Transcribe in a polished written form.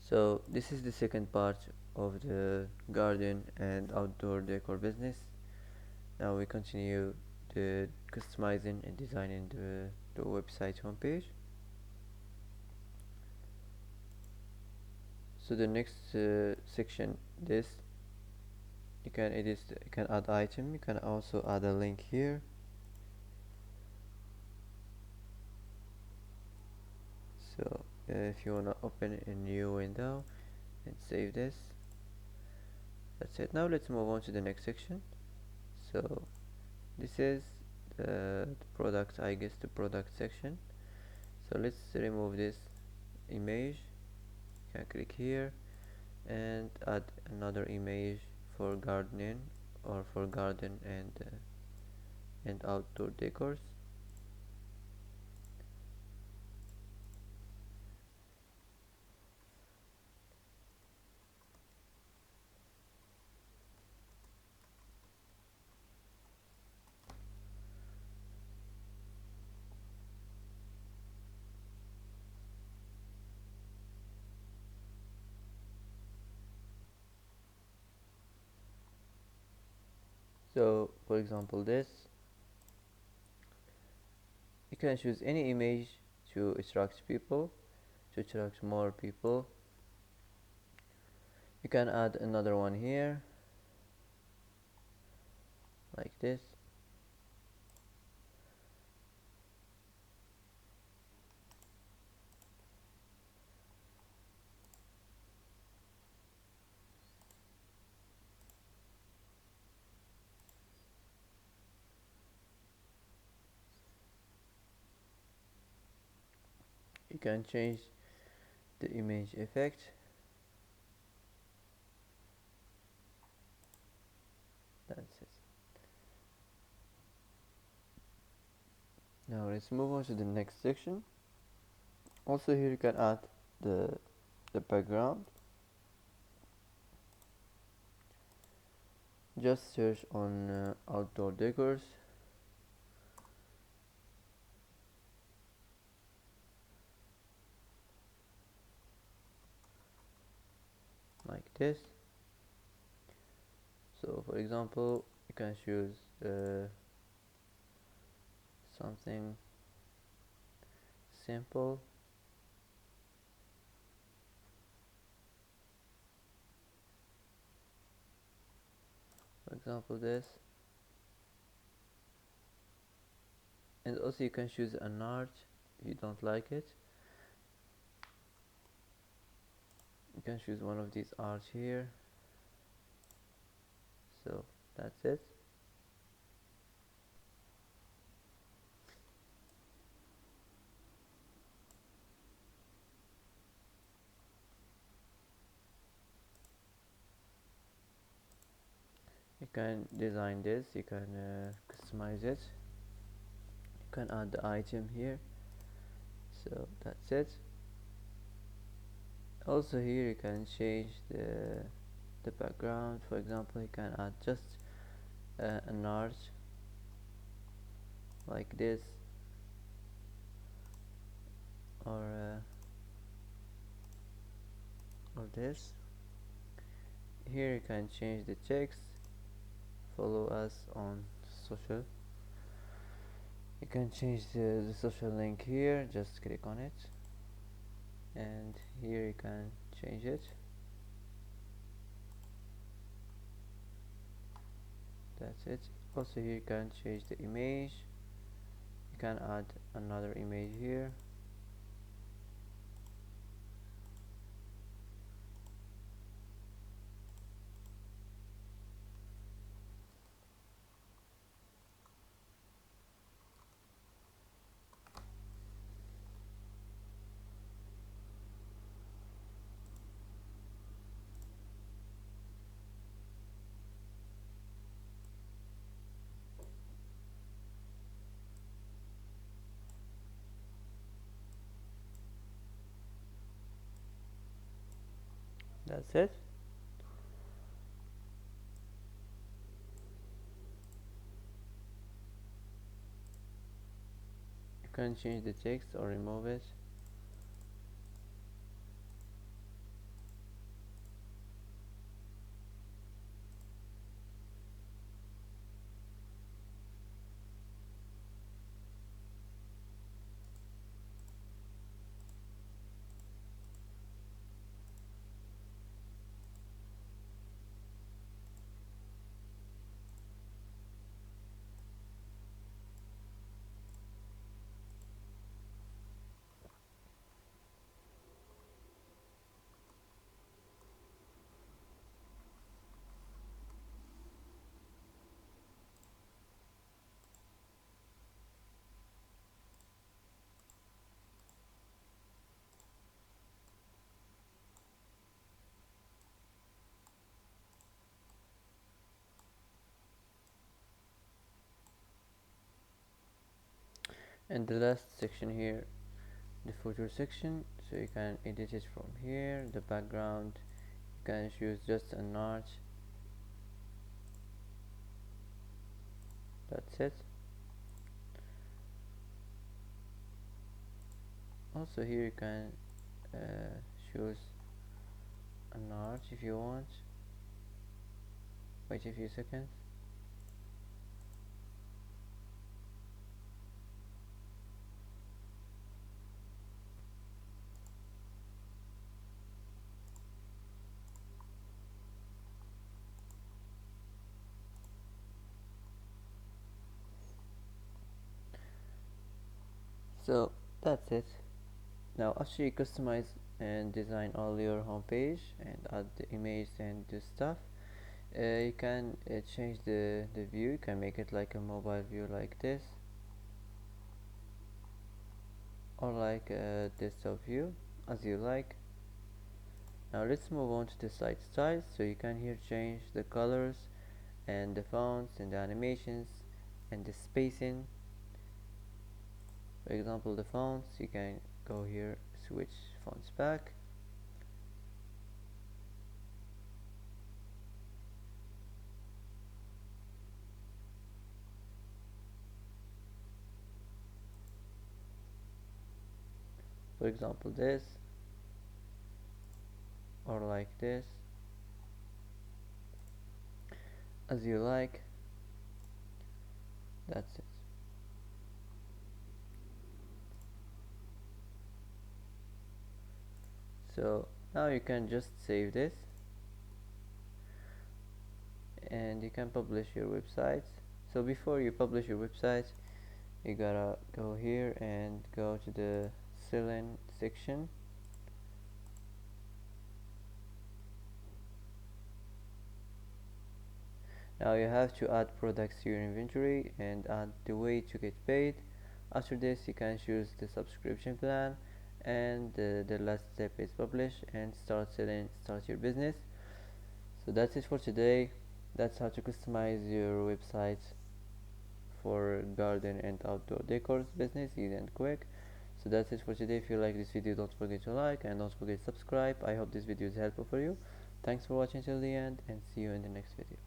So this is the second part of the garden and outdoor decor business. Now we continue the customizing and designing the website homepage. So the next section, this you can edit, you can add item, you can also add a link here. So if you wanna open a new window and save this, that's it. Now let's move on to the next section. So this is the product, I guess the product section. So let's remove this image. You can click here and add another image for gardening or for garden and outdoor decors. So for example, this you can choose any image to attract people, to attract more people. You can add another one here like this. You can change the image effect. That's it. Now let's move on to the next section. Also here you can add the background. Just search on outdoor decors. Like this. So for example, you can choose something simple. For example, this. And also you can choose an art if you don't like it. You can choose one of these arts here. So that's it. You can design this, you can customize it, you can add the item here. So that's it. Also here you can change the background. For example, you can add just an art like this, or this. Here you can change the text. Follow us on social. You can change the social link here. Just click on it, and here you can change it. That's it. Also here you can change the image. You can add another image here. That's it. You can change the text or remove it. And the last section here, the footer section, so you can edit it from here. The background, you can choose just an arch. That's it. Also here you can choose an arch if you want. Wait a few seconds. So that's it. Now after you customize and design all your home page and add the image and the stuff, you can change the view. You can make it like a mobile view like this, or like a desktop view, as you like. Now let's move on to the site styles. So you can here change the colors and the fonts and the animations and the spacing. For example, the fonts, you can go here, switch fonts back. For example, this, or like this, as you like. That's it. So now you can just save this and you can publish your website. So before you publish your website, you gotta go here and go to the selling section. Now you have to add products to your inventory and add the way to get paid. After this you can choose the subscription plan, and the last step is publish and start selling, start your business. So that's it for today. That's how to customize your website for garden and outdoor decors business, easy and quick. So that's it for today. If you like this video, don't forget to like and don't forget to subscribe. I hope this video is helpful for you. Thanks for watching till the end, and see you in the next video.